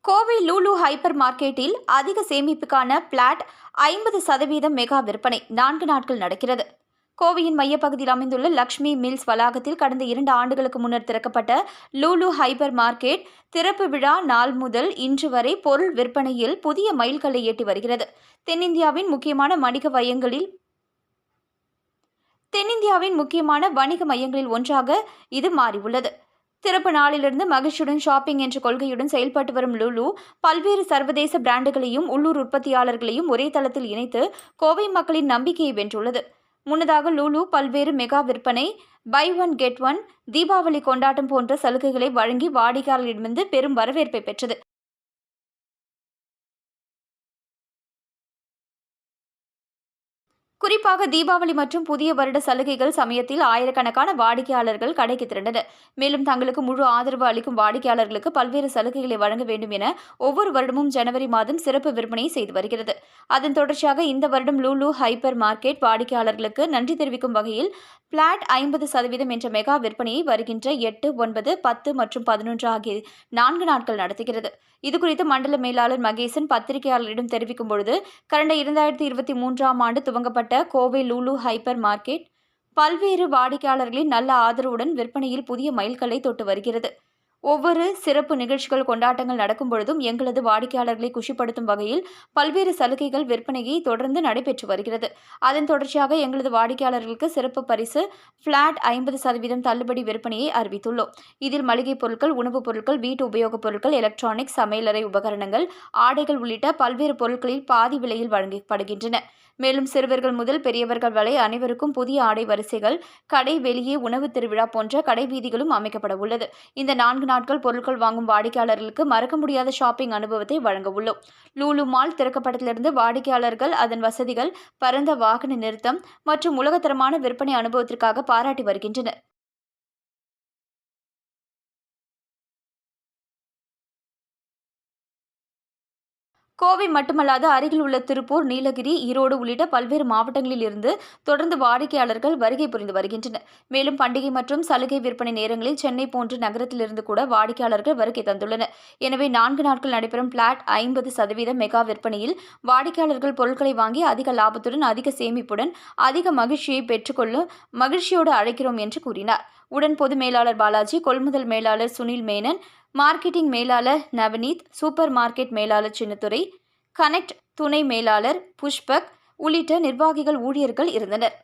Kovai Lulu hyper மார்க்கெட்டில் அதிக சேமிப்புக்கான plot 50% mega விற்பனை 4 நாட்கள் நடக்கிறது. கோவையின் மையப்பகுதியில் அமைந்துள்ள லக்ஷ்மி மில்ஸ் வளாகத்தில் கடந்த 2 ஆண்டுகளுக்கு முன்னர் திறக்கப்பட்ட லூலு ஹைப்பர் மார்க்கெட் திறப்பு விழா நாள் முதல் இன்று வரை பொருள் விற்பனையில் புதிய மைல்கல்லை எட்டி வருகிறது. தென்னிந்தியாவின் முக்கியமான வணிக மையங்களில் ஒன்றாக இது மாறியுள்ளது. திறப்பு நாளிலிருந்து மகிழ்ச்சியுடன் ஷாப்பிங் என்ற கொள்கையுடன் செயல்பட்டு வரும் லூலு பல்வேறு சர்வதேச பிராண்டுகளையும் உள்ளூர் உற்பத்தியாளர்களையும் ஒரே தளத்தில் இணைத்து கோவை மக்களின் நம்பிக்கையை வென்றுள்ளது. முன்னதாக லூலு பல்வேறு மெகா விற்பனை, buy one get one, Deepavali கொண்டாட்டம் போன்ற சலுகைகளை வழங்கி வாடிக்கையாளர்களிடமிருந்து பெரும் வரவேற்பை பெற்றது. குறிப்பாக தீபாவளி மற்றும் புதிய வருட சலுகைகள் சமயத்தில் ஆயிரக்கணக்கான வாடிக்கையாளர்கள் கடைக்கு திரண்டனர். மேலும் தங்களுக்கு முழு ஆதரவு அளிக்கும் வாடிக்கையாளர்களுக்கு பல்வேறு சலுகைகளை வழங்க வேண்டும் என ஒவ்வொரு வருடமும் ஜனவரி மாதம் சிறப்பு விற்பனை செய்து வருகிறது. அதன் தொடர்ச்சியாக இந்த வருடம் லூலு ஹைப்பர் மார்க்கெட் வாடிக்கையாளர்களுக்கு நன்றி தெரிவிக்கும் வகையில் பிளாட் 50% என்ற மெகா விற்பனையை வருகின்ற 8, 9, 10 மற்றும் 11 ஆகிய 4 நாட்கள் நடத்துகிறது. இதுகுறித்து மண்டல மேலாளர் மகேசன் பத்திரிகையாளர்களிடம் தெரிவிக்கும் பொழுது, கடந்த 2023ஆம் ஆண்டு துவங்கப்பட்ட கோவை லூலு ஹைப்பர் மார்க்கெட் பல்வேறு வாடிக்கையாளர்களின் நல்ல ஆதரவுடன் விற்பனையில் புதிய மைல்கல்லை தொட்டு வருகிறது. ஒவ்வொரு சிறப்பு நிகழ்ச்சிகள், கொண்டாட்டங்கள் நடக்கும் பொழுதும் எங்களது வாடிக்கையாளர்களை குஷிப்படுத்தும் வகையில் பல்வேறு சலுகைகள் விற்பனையை தொடர்ந்து நடைபெற்று வருகிறது. அதன் தொடர்ச்சியாக எங்களது வாடிக்கையாளர்களுக்கு சிறப்பு பரிசு பிளாட் 50% தள்ளுபடி விற்பனையை அறிவித்துள்ளோம். இதில் மளிகைப் பொருட்கள், உணவுப் பொருட்கள், வீட்டு உபயோகப் பொருட்கள், எலக்ட்ரானிக்ஸ், சமையலறை உபகரணங்கள், ஆடைகள் உள்ளிட்ட பல்வேறு பொருட்களில் பாதி விலையில் வழங்கப்படுகின்றன. மேலும் சிறுவர்கள் முதல் பெரியவர்கள் வரை அனைவருக்கும் புதிய ஆடை வரிசைகள், கடை வெளியே உணவு திருவிழா போன்ற கடை வீதிகளும் அமைக்கப்பட உள்ளது. இந்த 4 நாட்கள் பொருட்கள் வாங்கும் வாடிக்கையாளர்களுக்கு மறக்க முடியாத ஷாப்பிங் அனுபவத்தை வழங்க உள்ளோம். லூலு மால் திறக்கப்பட்டதிலிருந்து வாடிக்கையாளர்கள் அதன் வசதிகள், பரந்த வாகன நிறுத்தம் மற்றும் உலகத்தரமான விற்பனை அனுபவத்திற்காக பாராட்டி வருகின்றனர். கோவை மட்டுமல்லாது அருகில் உள்ள திருப்பூர், நீலகிரி, ஈரோடு உள்ளிட்ட பல்வேறு மாவட்டங்களில் இருந்து தொடர்ந்து வாடிக்கையாளர்கள் வருகை புரிந்து வருகின்றனர். மேலும் பண்டிகை மற்றும் சலுகை விற்பனை நேரங்களில் சென்னை போன்ற நகரத்திலிருந்து கூட வாடிக்கையாளர்கள் வருகை தந்துள்ளனர். எனவே 4 நாட்கள் நடைபெறும் பிளாட் 50% மெகா விற்பனையில் வாடிக்கையாளர்கள் பொருட்களை வாங்கி அதிக லாபத்துடன், அதிக சேமிப்புடன், அதிக மகிழ்ச்சியை பெற்றுக்கொள்ள மகிழ்ச்சியோடு அழைக்கிறோம் என்று கூறினார். உடன் பொது மேலாளர் பாலாஜி, கொள்முதல் மேலாளர் சுனில் மேனன், மார்க்கெட்டிங் மேலாளர் நவநீத், சூப்பர் மார்க்கெட் மேலாளர் சின்னத்துரை, கனெக்ட் துணை மேலாளர் புஷ்பக் உள்ளிட்ட நிர்வாகிகள், ஊழியர்கள் இருந்தனர்.